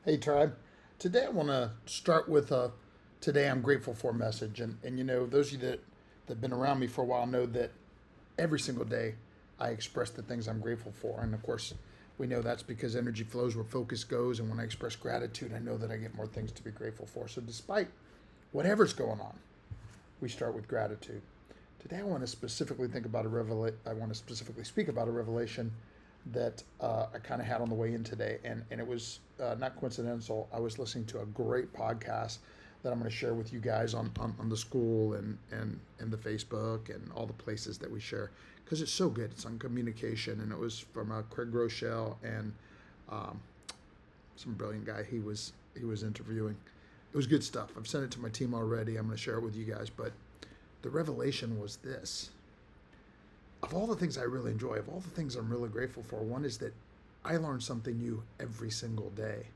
Hey, Tribe. Today I want to start with a today I'm grateful for message. And those of you that have been around me for a while know that every single day I express the things I'm grateful for. And of course, we know that's because energy flows where focus goes. And when I express gratitude, I know that I get more things to be grateful for. So despite whatever's going on, we start with gratitude. Today, I want to specifically think about I want to specifically speak about a revelation that I kind of had on the way in today, and it was not coincidental. I was listening to a great podcast that I'm going to share with you guys on the school and the Facebook and all the places that we share because it's so good. It's on communication, and it was from Craig Groeschel and um, some brilliant guy he was interviewing. It was good stuff. I've sent it to my team already. I'm going to share it with you guys, but the revelation was this. Of all the things I really enjoy, of all the things I'm really grateful for, one is that I learn something new every single day.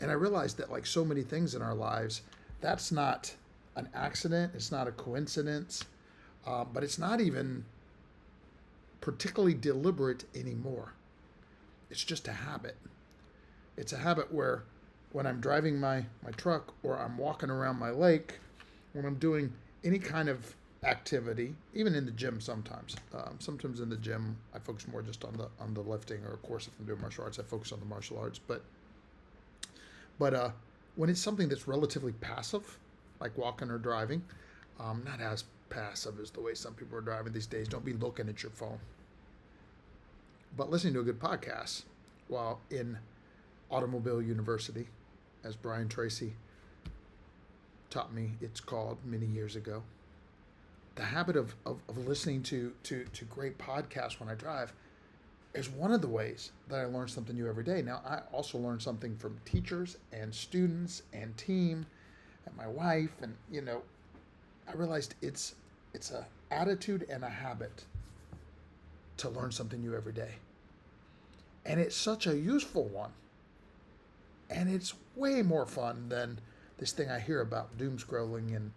And I realized that, like so many things in our lives, that's not an accident, it's not a coincidence, but it's not even particularly deliberate anymore. It's just a habit. It's a habit where when I'm driving my truck or I'm walking around my lake, when I'm doing any kind of activity, even in the gym sometimes. Sometimes in the gym, I focus more just on the lifting, or of course, if I'm doing martial arts, I focus on the martial arts. But when it's something that's relatively passive, like walking or driving, not as passive as the way some people are driving these days. Don't be looking at your phone, but listening to a good podcast while in Automobile University, as Brian Tracy taught me it's called many years ago. The habit of listening to great podcasts when I drive is one of the ways that I learn something new every day. Now, I also learn something from teachers and students and team and my wife. And, I realized it's a attitude and a habit to learn something new every day. And it's such a useful one. And it's way more fun than this thing I hear about, doom scrolling and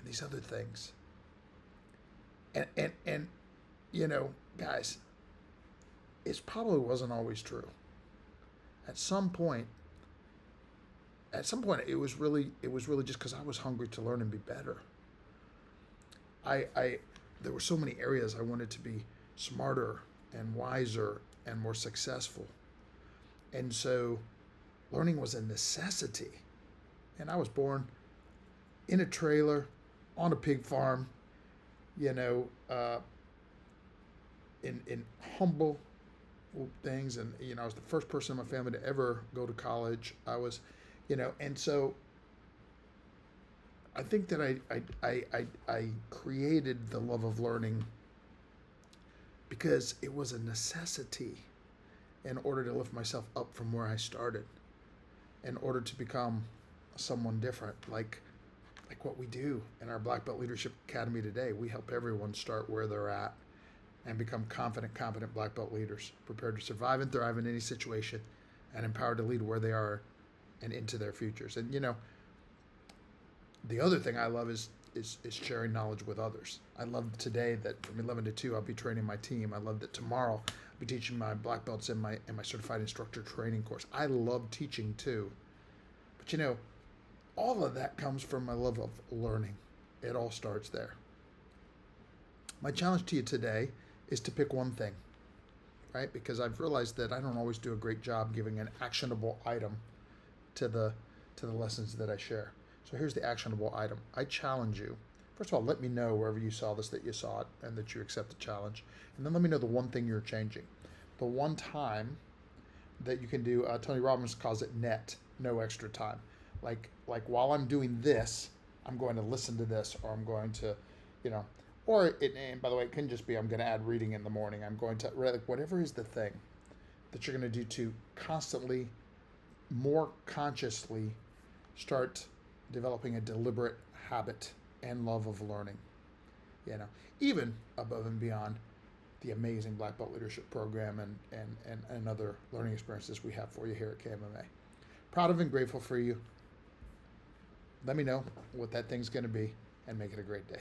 these other things. And guys, it probably wasn't always true. At some point, it was really just because I was hungry to learn and be better. I there were so many areas I wanted to be smarter and wiser and more successful, and so learning was a necessity. And I was born in a trailer on a pig farm, you know, uh, in humble things, and I was the first person in my family to ever go to college. I was, and so I think that I created the love of learning because it was a necessity in order to lift myself up from where I started, in order to become someone different, like what we do in our Black Belt Leadership Academy today. We help everyone start where they're at and become confident, competent Black Belt leaders, prepared to survive and thrive in any situation, and empowered to lead where they are and into their futures. And the other thing I love is sharing knowledge with others. I love today that from 11 to 2 I'll be training my team. I love that tomorrow I'll be teaching my black belts in my certified instructor training course. I love teaching too. But all of that comes from my love of learning. It all starts there. My challenge to you today is to pick one thing, right? Because I've realized that I don't always do a great job giving an actionable item to the lessons that I share. So here's the actionable item. I challenge you. First of all, let me know wherever you saw this that you saw it and that you accept the challenge. And then let me know the one thing you're changing. The one time that you can do, Tony Robbins calls it net, no extra time. Like while I'm doing this, I'm going to listen to this, or I'm going to, you know, and by the way, it can just be I'm going to add reading in the morning. I'm going to, like, whatever is the thing that you're going to do to constantly, more consciously start developing a deliberate habit and love of learning, even above and beyond the amazing Black Belt Leadership Program and other learning experiences we have for you here at KMMA. Proud of and grateful for you. Let me know what that thing's going to be and make it a great day.